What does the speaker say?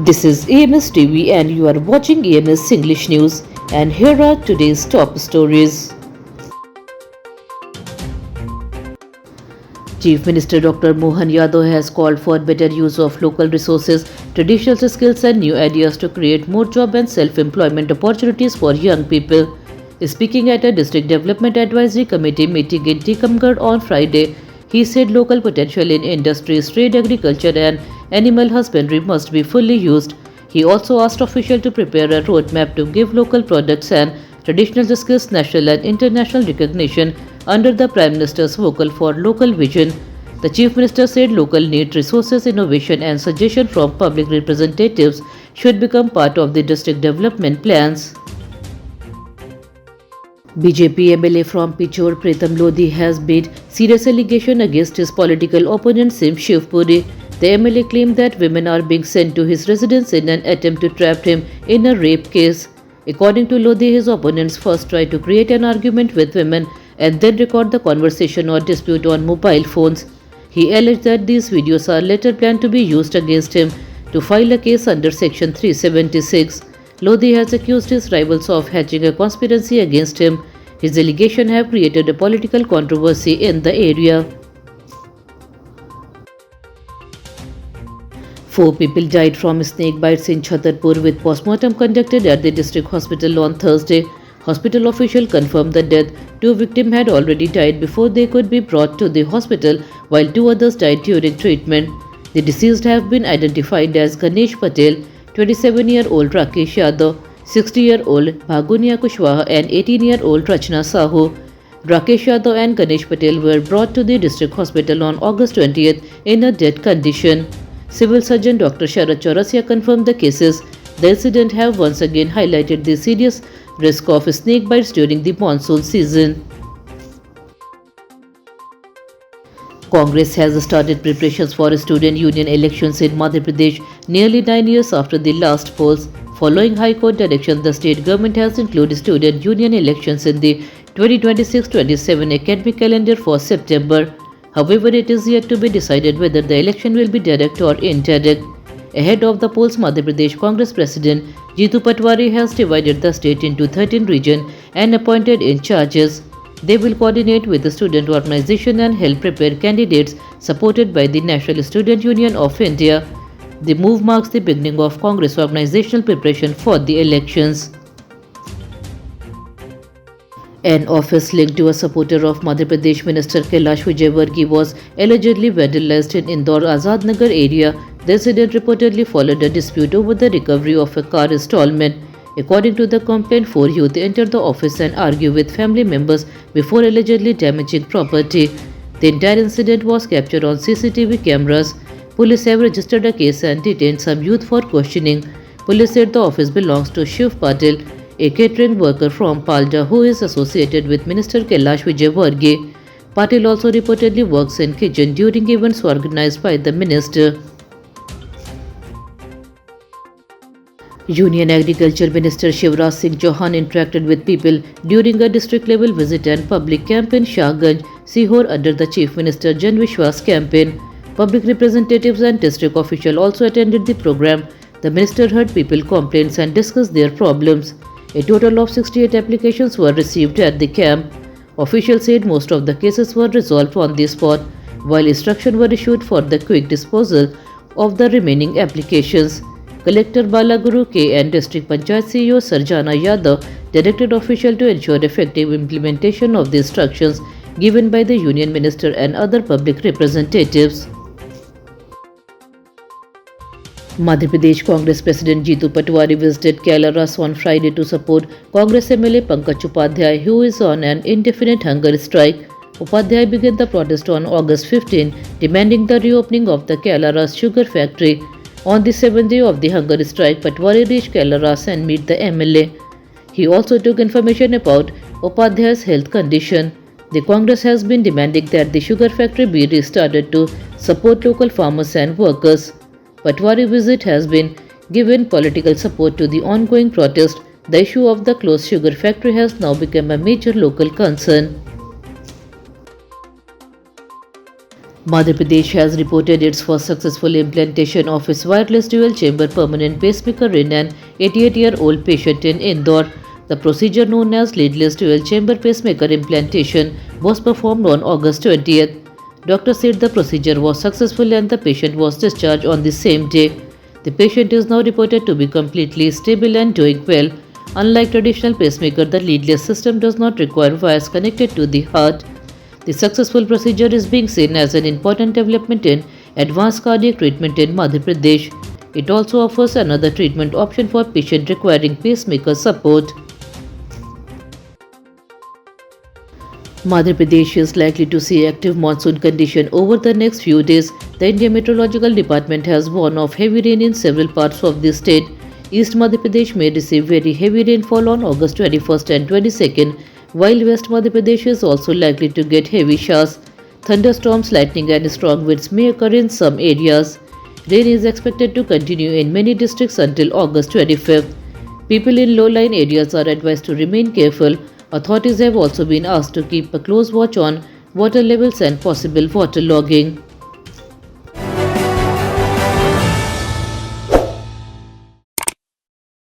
This is AMS TV and you are watching AMS English News, and here are today's top stories. Chief Minister Dr. Mohan Yadav has called for better use of local resources, traditional skills and new ideas to create more job and self-employment opportunities for young people. Speaking at a District Development Advisory Committee meeting in Tikamgarh on Friday, he said local potential in industries, trade, agriculture and animal husbandry must be fully used. He also asked officials to prepare a roadmap to give local products and traditional skills national and international recognition under the Prime Minister's Vocal for Local vision. The Chief Minister said local need, resources, innovation and suggestion from public representatives should become part of the district development plans. BJP MLA from Pichor Pritam Lodhi has made serious allegation against his political opponent Sim Shivpuri. The MLA claimed that women are being sent to his residence in an attempt to trap him in a rape case. According to Lodhi, his opponents first tried to create an argument with women and then record the conversation or dispute on mobile phones. He alleged that these videos are later planned to be used against him to file a case under Section 376. Lodhi has accused his rivals of hatching a conspiracy against him. His allegations have created a political controversy in the area. 4 people died from snake bites in Chhatarpur with postmortem conducted at the district hospital on Thursday. Hospital officials confirmed the death. 2 victims had already died before they could be brought to the hospital, while 2 others died during treatment. The deceased have been identified as Ganesh Patel, 27-year-old Rakesh Yadav, 60-year-old Bhagunia Kushwaha and 18-year-old Rachna Sahu. Rakesh Yadav and Ganesh Patel were brought to the district hospital on August 20th in a dead condition. Civil Surgeon Dr. Sharad Chaurasia confirmed the cases. The incident have once again highlighted the serious risk of snake bites during the monsoon season. Congress has started preparations for student union elections in Madhya Pradesh nearly 9 years after the last polls. Following High Court direction, the state government has included student union elections in the 2026-27 academic calendar for September. However, it is yet to be decided whether the election will be direct or indirect. Ahead of the polls, Madhya Pradesh Congress President Jeetu Patwari has divided the state into 13 regions and appointed in charges. They will coordinate with the student organization and help prepare candidates supported by the National Student Union of India. The move marks the beginning of Congress organizational preparation for the elections. An office linked to a supporter of Madhya Pradesh Minister Kailash Vijayvargiya was allegedly vandalized in Indore Azad Nagar area. The incident reportedly followed a dispute over the recovery of a car installment. According to the complaint, 4 youth entered the office and argued with family members before allegedly damaging property. The entire incident was captured on CCTV cameras. Police have registered a case and detained some youth for questioning. Police said the office belongs to Shiv Patil, a catering worker from Palja who is associated with Minister Kailash Vijayvargiya. Patil also reportedly works in kitchen during events organized by the minister. Union Agriculture Minister Shivraj Singh Chauhan interacted with people during a district-level visit and public camp in Shahganj, Sihor under the Chief Minister Jan Vishwas campaign. Public representatives and district officials also attended the program. The minister heard people complaints and discussed their problems. A total of 68 applications were received at the camp. Officials said most of the cases were resolved on the spot, while instructions were issued for the quick disposal of the remaining applications. Collector Balaguru K and District Panchayat CEO Sarjana Yadav directed officials to ensure effective implementation of the instructions given by the Union Minister and other public representatives. Madhya Pradesh Congress President Jeetu Patwari visited Kailaras on Friday to support Congress MLA Pankaj Upadhyay, who is on an indefinite hunger strike. Upadhyay began the protest on August 15, demanding the reopening of the Kailaras sugar factory. On the 7th day of the hunger strike, Patwari reached Kailaras and met the MLA. He also took information about Upadhyay's health condition. The Congress has been demanding that the sugar factory be restarted to support local farmers and workers. Patwari's visit has been given political support to the ongoing protest. The issue of the closed sugar factory has now become a major local concern. Madhya Pradesh has reported its first successful implantation of its wireless dual-chamber permanent pacemaker in an 88-year-old patient in Indore. The procedure known as leadless dual-chamber pacemaker implantation was performed on August 20th. Doctor said the procedure was successful and the patient was discharged on the same day. The patient is now reported to be completely stable and doing well. Unlike traditional pacemaker, the leadless system does not require wires connected to the heart. The successful procedure is being seen as an important development in advanced cardiac treatment in Madhya Pradesh. It also offers another treatment option for patients requiring pacemaker support. Madhya Pradesh is likely to see active monsoon condition over the next few days. The Indian Meteorological Department has warned of heavy rain in several parts of the state. East Madhya Pradesh may receive very heavy rainfall on August 21st and 22nd, while West Madhya Pradesh is also likely to get heavy showers. Thunderstorms, lightning and strong winds may occur in some areas. Rain is expected to continue in many districts until August 25th. People in low-lying areas are advised to remain careful. Authorities have also been asked to keep a close watch on water levels and possible water logging.